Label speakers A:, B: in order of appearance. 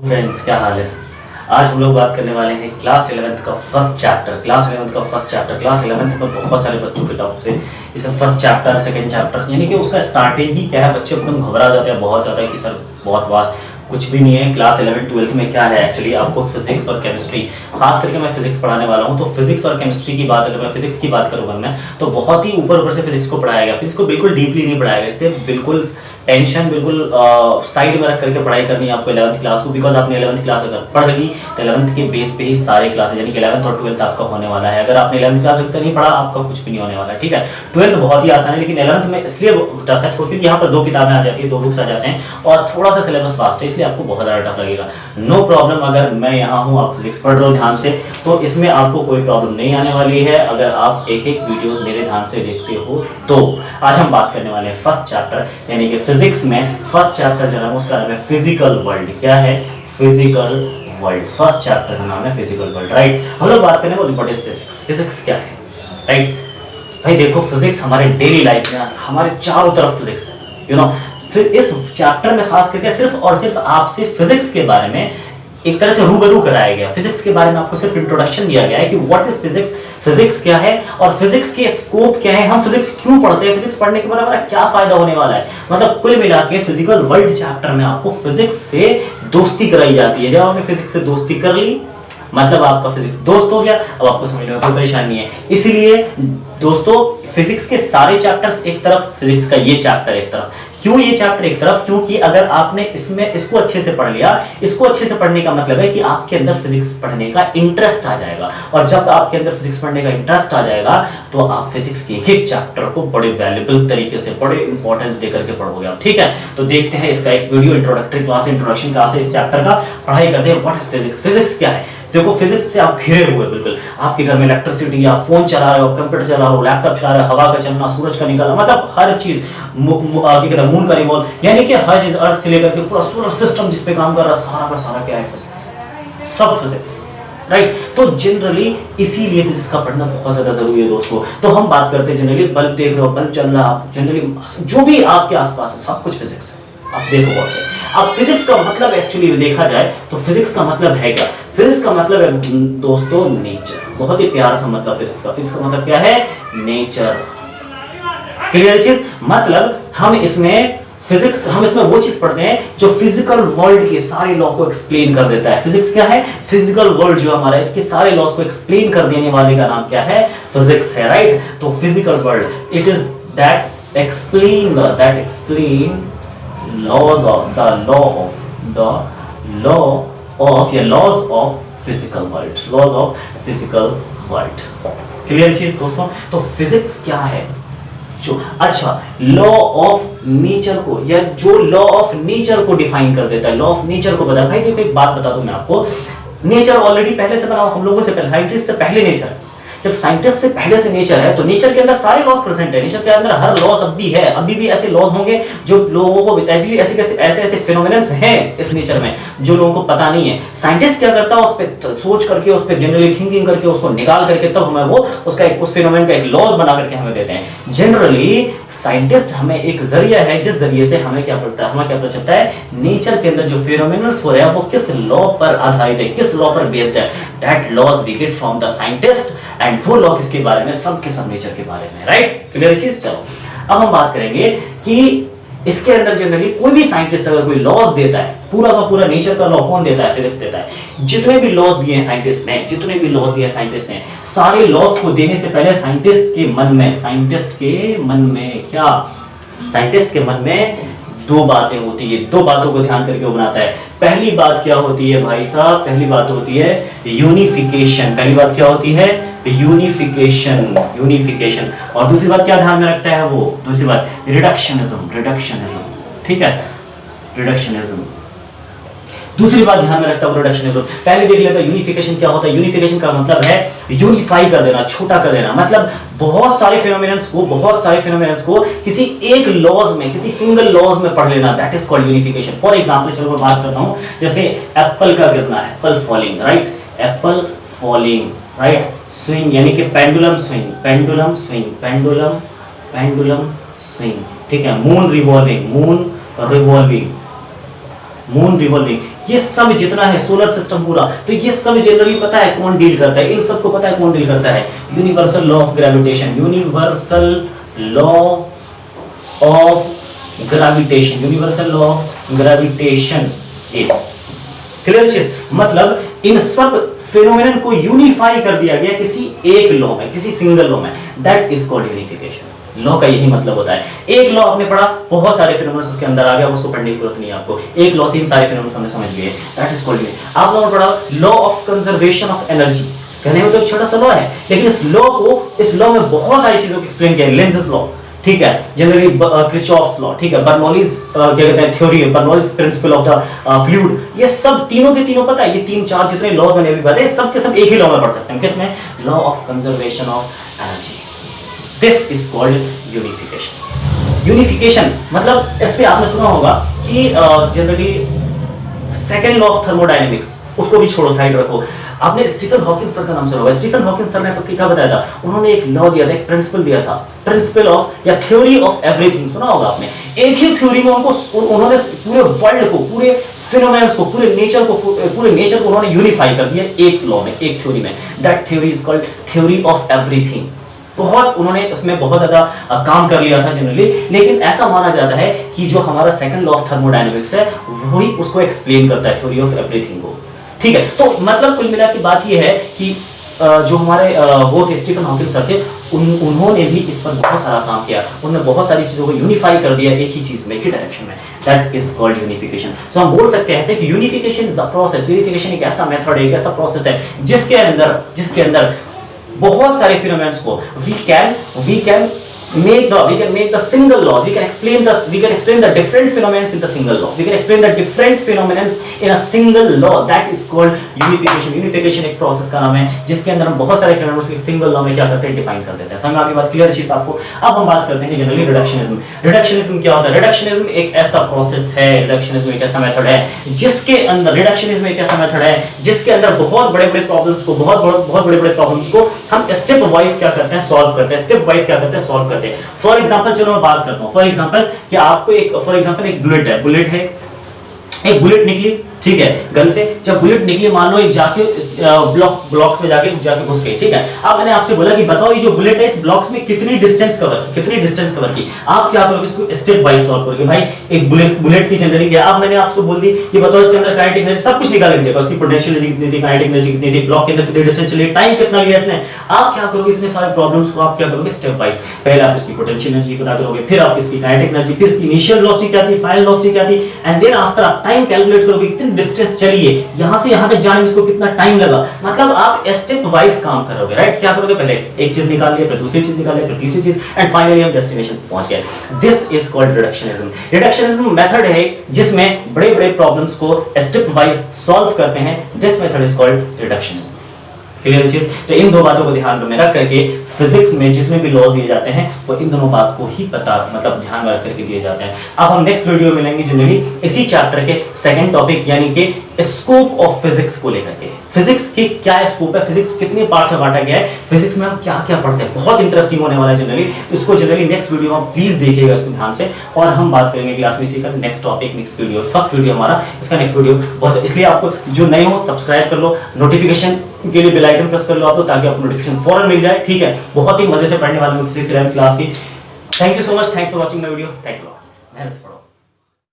A: Friends, क्या हाल है। आज हम लोग बात करने वाले हैं क्लास 11th का फर्स्ट चैप्टर। क्लास 11th में बहुत सारे बच्चों के डाउट से इसमें फर्स्ट चैप्टर, सेकंड चैप्टर, यानी कि उसका स्टार्टिंग ही क्या है, बच्चे एकदम घबरा जाते हैं बहुत ज़्यादा कि सर बहुत वास्ट। कुछ भी नहीं है। क्लास 11th-12th में क्या है, एक्चुअली आपको फिजिक्स और केमिस्ट्री, खास करके मैं फिजिक्स पढ़ाने वाला हूँ, तो फिजिक्स और केमिस्ट्री की बात, अगर मैं फिजिक्स की बात करूँगा मैं, तो बहुत ही ऊपर से फिजिक्स को पढ़ाया गया। फिजिक्स को बिल्कुल डीपली नहीं पढ़ाया गया, इसलिए बिल्कुल टेंशन बिल्कुल साइड में रख करके पढ़ाई करनी है आपको 11th क्लास को, बिकॉज आपने 11th क्लास अगर पढ़ ली तो 11th के बेस पे ही सारे क्लासेस, यानी कि 11th और 12th आपका होने वाला है। अगर आपने 11th क्लास से नहीं पढ़ा, आपका कुछ भी नहीं होने वाला है, ठीक है। 12th बहुत ही आसान है, लेकिन 11th में इसलिए टफ है क्योंकि यहाँ पर 2 किताबें आ जाती है, 2 बुक्स आ जाते हैं और थोड़ा सा सिलेबस फास्ट है, इसलिए आपको बहुत ज़्यादा टफ लगेगा। नो प्रॉब्लम, अगर मैं यहाँ हूँ, आप फिजिक्स पढ़ रहे हो ध्यान से, तो इसमें आपको कोई प्रॉब्लम नहीं आने वाली है अगर आप एक एक वीडियोस मेरे ध्यान से देखते हो तो। आज हम बात करने वाले हैं फर्स्ट चैप्टर, यानी कि फिजिक्स में फर्स्ट चैप्टर जो है उसका नाम है फिजिकल वर्ल्ड। क्या है? Physical world. फर्स्ट चैप्टर का नाम है फिजिकल वर्ल्ड, राइट। हम लोग बात करें व्हाट इज फिजिक्स। फिजिक्स क्या है, राइट। भाई देखो, फिजिक्स हमारे डेली लाइफ में हमारे चारों तरफ फिजिक्स है, यू नो। फिर इस चैप्टर में खास करके सिर्फ और सिर्फ आपसे फिजिक्स के बारे में एक तरह से रूबरू कराया गया। फिजिक्स के बारे में आपको सिर्फ इंट्रोडक्शन दिया गया है कि व्हाट इज फिजिक्स, फिजिक्स क्या है और फिजिक्स के स्कोप क्या है, हम फिजिक्स क्यों पढ़ते हैं, फिजिक्स पढ़ने के बाद हमारा क्या फायदा होने वाला है। मतलब कुल मिला के फिजिकल वर्ल्ड चैप्टर में आपको फिजिक्स से दोस्ती कराई जाती है। जब आपने फिजिक्स से दोस्ती कर ली, मतलब आपका फिजिक्स दोस्त हो गया। अब आपको समझने में कोई परेशानी नहीं है। इसीलिए दोस्तों, फिजिक्स के सारे चैप्टर्स एक तरफ, फिजिक्स का ये चैप्टर एक तरफ। क्यों ये चैप्टर एक तरफ? क्योंकि अगर आपने इसमें इसको अच्छे से पढ़ लिया, इसको अच्छे से पढ़ने का मतलब है कि आपके अंदर फिजिक्स पढ़ने का इंटरेस्ट आ जाएगा, और जब आपके अंदर फिजिक्स पढ़ने का इंटरेस्ट आ जाएगा तो आप फिजिक्स के एक एक चैप्टर को बड़े वैल्यूएबल तरीके से, बड़े इंपॉर्टेंस देकर के पढ़ोगे आप, ठीक है। तो देखते हैं इसका एक video, introductory class, introduction class है इस चैप्टर का। पढ़ाई करते हैं व्हाट इज फिजिक्स। फिजिक्स क्या है? देखो, फिजिक्स से आप घिरे हुए, बिल्कुल आपके घर में इलेक्ट्रिसिटी, आप फोन चला रहे हो, कंप्यूटर चला रहे हो, लैपटॉप चला रहे हो, हवा का चलना, सूरज का निकलना, मतलब हर चीज, मून का रिवॉल्व, यानी कि हर चीज, अर्थ से लेकर के पूरा सोलर सिस्टम जिस पे काम कर रहा है, सारा का सारा क्या है? फिजिक्स, सब फिजिक्स, राइट। तो जनरली इसीलिए फिजिक्स का पढ़ना बहुत ज्यादा जरूरी है दोस्तों। तो हम बात करते हैं जनरली, बल्ब देख रहे हो, बल्ब चल रहा है, जनरली जो भी आपके आसपास है सब कुछ फिजिक्स है। आप देखो बहुत से। अब फिजिक्स का मतलब एक्चुअली देखा जाए तो फिजिक्स का मतलब है क्या? फिजिक्स का मतलब है दोस्तों नेचर। बहुत ही प्यारा सा मतलब फिजिक्स का। फिजिक्स का मतलब क्या है? नेचर। क्लियर चीज? मतलब हम इसमें वो चीज पढ़ते हैं जो फिजिकल वर्ल्ड के सारे लॉ को एक्सप्लेन कर देता है। फिजिक्स क्या है? फिजिकल वर्ल्ड जो हमारा, इसके सारे लॉस को एक्सप्लेन कर देने वाले का नाम क्या है? फिजिक्स है, राइट। तो physical world, it is that explain laws of physical world। Clear चीज दोस्तों? तो फिजिक्स क्या है? जो अच्छा लॉ ऑफ नेचर को, या जो लॉ ऑफ नेचर को डिफाइन कर देता है, लॉ ऑफ नेचर को बता। भाई देखो, एक बात बता दूं मैं आपको, नेचर ऑलरेडी पहले से बना, हम लोगों से पहले, साइंटिस्ट से पहले नेचर। जब साइंटिस्ट से पहले से नेचर है तो नेचर के अंदर सारे लॉज प्रेजेंट है। नेचर के अंदर हर लॉज अब भी है, अभी भी ऐसे लॉज होंगे जो लोगों को ऐसे फिनोमेनन्स हैं इस नेचर में जो लोगों को पता नहीं है। साइंटिस्ट क्या करता है, उस पर सोच करके, उस पर जनरली थिंकिंग करके, उसको निकाल करके तब हमें वो उसका एक उस फिनोमेन का एक लॉज बना करके हमें देते हैं। जनरली साइंटिस्ट हमें एक जरिया है जिस जरिए से हमें क्या पता चलता है, नेचर के अंदर जो फिनोमेनन्स हो रहे हैं वो किस लॉ पर आधारित है, किस लॉ पर बेस्ड है। That laws we get from the scientist, and वो लॉ किसके बारे में? सब के सब नेचर के बारे में, राइट। क्लियर चीज? चलो अब हम बात करेंगे कि इसके अंदर जनरली कोई भी साइंटिस्ट अगर कोई लॉज देता है, पूरा का पूरा नेचर का लॉ कौन देता है? फिजिक्स देता है। जितने भी लॉज दिए हैं साइंटिस्ट ने, सारे लॉज को देने से पहले साइंटिस्ट के मन में 2 बातें होती है। 2 बातों को ध्यान करके वो बनाता है। पहली बात क्या होती है भाई साहब? पहली बात होती है यूनिफिकेशन। पहली बात क्या होती है? यूनिफिकेशन। और दूसरी बात क्या ध्यान में रखता है वो? दूसरी बात रिडक्शनिज्म, ठीक है, रिडक्शनिज्म। दूसरी बात ध्यान में रखता है रिडक्शनिज्म। पहले देख लेते हैं यूनिफिकेशन क्या होता है। यूनिफिकेशन का मतलब है यूनिफाई कर देना, छोटा कर देना। मतलब बहुत सारे फिनोमेनन्स को किसी एक लॉज में, किसी सिंगल लॉज में पढ़ लेना, that is called unification. For example, चलो मैं बात करता हूं, जैसे एप्पल का गिरना, Apple falling, right, Apple falling, right. Swing यानी कि पेंडुलम स्विंग, ठीक है। मून रिवॉल्विंग, मून रिवॉल्विंग, ये सब जितना है सोलर सिस्टम पूरा, तो ये सब जनरली पता है कौन डील करता है, इन सबको पता है कौन डील करता है, universal law of gravitation, universal law of gravitation, universal law of gravitation. Clear चीज, मतलब इन सब फिनोमेनन को यूनिफाई कर दिया गया किसी एक लॉ में, किसी सिंगल लॉ में, that is called unification. Law का यही मतलब होता है, एक लॉ आपने पढ़ा, बहुत सारे फिनोमेनन उसके अंदर आ गया, उसको पढ़ने की जरूरत नहीं है आपको, एक लॉ से सारे फिनोमेनन हमने समझ लिए, दैट इज कॉल्ड। आप लोगों ने पढ़ा law of conservation of energy, कहने में तो एक छोटा सा लॉ है, लेकिन इस लॉ को, इस लॉ में बहुत सारी चीजों को एक्सप्लेन किया, लेंजेस लॉ, ठीक है, जनरली क्रिचॉफ्स लॉ, ठीक है, बर्नौलीज क्या कहते हैं theory, Bernoulli's principle of the fluid, ये सब तीनों के तीनों पता है, ये तीन चार जितने लॉज मैंने अभी बताए सब के सब एक ही लॉ में पढ़ सकते हैं, किसमें, law of conservation of energy. This is called unification. Unification मतलब इस पे आपने सुना होगा कि generally second law of thermodynamics, उसको भी छोड़ो, साइड रखो, आपने स्टीफन हॉकिंस सर का नाम सुना होगा। स्टीफन हॉकिंस सर ने आपको क्या बताया था, उन्होंने एक लॉ दिया था, एक प्रिंसिपल दिया था, प्रिंसिपल ऑफ या थ्योरी ऑफ एवरीथिंग, सुना होगा आपने। एक ही थ्योरी में उन्होंने पूरे वर्ल्ड को, पूरे फिनोमेनन्स को, पूरे नेचर को उन्होंने यूनिफाई कर दिया एक लॉ में, एक थ्योरी में, that theory is called theory of everything. बहुत उन्होंने उसमें बहुत ज्यादा काम कर लिया था जनरली, लेकिन ऐसा माना जाता है कि जो हमारा सेकंड लॉ ऑफ थर्मोडायनेमिक्स है वही उसको एक्सप्लेन करता है, थ्योरी ऑफ एवरीथिंग को, ठीक है। तो मतलब कुल मिला के बात ये है कि जो हमारे वो थे स्टीफन हॉकिंस सर थे, उन्होंने भी इस पर बहुत सारा काम किया, उन्होंने बहुत सारी चीजों को यूनिफाई कर दिया एक ही चीज में, एक ही डायरेक्शन में, दैट इज कॉल्ड यूनिफिकेशन। सो हम बोल सकते हैं ऐसे कि unification is the process, unification एक ऐसा मेथड है, एक ऐसा प्रोसेस है जिसके अंदर बहुत सारे फिनोमेनन्स को we can make the single law, we can explain the different phenomena in the single law, we can explain the different phenomena in a single law, that is called unification। unification एक process का नाम है जिसके अंदर हम बहुत सारे phenomena को सिंगल लॉ में क्या करते हैं, डिफाइन कर देते हैं। समझ में आगे बात, क्लियर चीज आपको। अब हम बात करते हैं जनरली रिडक्शनिज्म। रिडक्शनिज्म क्या होता है, रिडक्शनिज्म एक ऐसा प्रोसेस है, रिडक्शनिज्म एक ऐसा मेथड है जिसके अंदर, रिडक्शनिज्म एक ऐसा मेथड है जिसके अंदर बहुत बड़े-बड़े प्रॉब्लम्स को, बहुत बड़े-बड़े प्रॉब्लम्स को हम स्टेप वाइज क्या करते हैं, सॉल्व करते हैं, स्टेप वाइज क्या करते हैं, सॉल्व करते हैं। फॉर एग्जांपल चलो मैं बात करता हूं, फॉर एग्जांपल कि आपको एक, फॉर एग्जांपल एक बुलेट है, एक बुलेट निकली, ठीक है, गन से जब बुलेट निकली, मान लो एक जाके ब्लॉक्स में जाके घुस गई, ठीक है। अब मैंने आपसे बोला कि बताओ ये जो बुलेट है इस ब्लॉक्स में कितनी डिस्टेंस कवर की। आप क्या करोगे, इसको स्टेप वाइज सॉल्व करोगे। भाई एक बुलेट की जनरली क्या, अब मैंने आपसे बोल दी कि बताओ इसके अंदर काइनेटिक एनर्जी सब कुछ निकाल देगा, उसकी पोटेंशियल एनर्जी कितनी थी, काइनेटिक एनर्जी कितनी थी, ब्लॉक के अंदर कितनी डिस्टेंस चली, टाइम कितना लिया इसने। आप क्या करोगे, इतने सारे प्रॉब्लम्स को आप क्या करोगे, स्टेप वाइज। पहले आप इसकी पोटेंशियल एनर्जी पता करोगे, फिर आप इसकी काइनेटिक एनर्जी, फिर इसकी इनिशियल वेलोसिटी क्या थी, फाइनल वेलोसिटी क्या थी, एंड देन आफ्टर आप टाइम कैलकुलेट करोगे कितनी डिस्टेंस चली, यहां से यहां तक जाने में इसको कितना टाइम लगा। मतलब आप स्टेप वाइज काम करोगे, राइट। क्या करोगे, पहले एक चीज निकाल लिया, फिर दूसरी चीज निकाल लिया, फिर तीसरी चीज, एंड फाइनली हम डेस्टिनेशन पहुंच गए। This is called reductionism. Reductionism method है जिसमें बड़े-बड़े प्रॉब्लम्स को स्टेप वाइज सॉल्व करते हैं। This method is called reductionism. Clear चीज। तो इन दो बातों को ध्यान में रख करके फिजिक्स में जितने भी लॉ दिए जाते हैं वो इन दोनों बात को ही पता, मतलब ध्यान में रख करके दिए जाते हैं। अब हम नेक्स्ट वीडियो में मिलेंगे जनरली इसी चैप्टर के सेकंड टॉपिक यानी कि स्कोप ऑफ फिजिक्स को लेकर के। फिजिक्स की क्या स्कोप है, फिजिक्स कितने पार्ट में बांटा गया है, फिजिक्स में हम क्या क्या पढ़ते हैं, बहुत इंटरेस्टिंग होने वाला है जनरली। इसको जनरली नेक्स्ट वीडियो में प्लीज देखिएगा इसको ध्यान से, और हम बात करेंगे क्लास में इसी का next topic, next video, first video हमारा, इसका नेक्स्ट वीडियो बहुत, इसलिए आपको जो नए हो सब्सक्राइब कर लो, नोटिफिकेशन के लिए बेल आइकन प्रेस कर लो आप, ताकि आपको नोटिफिकेशन फौरन मिल जाए, ठीक है। बहुत ही मजे से पढ़ने वाले फिजिक्स 11th क्लास की। Thank you so much, thanks for watching my video, thank you.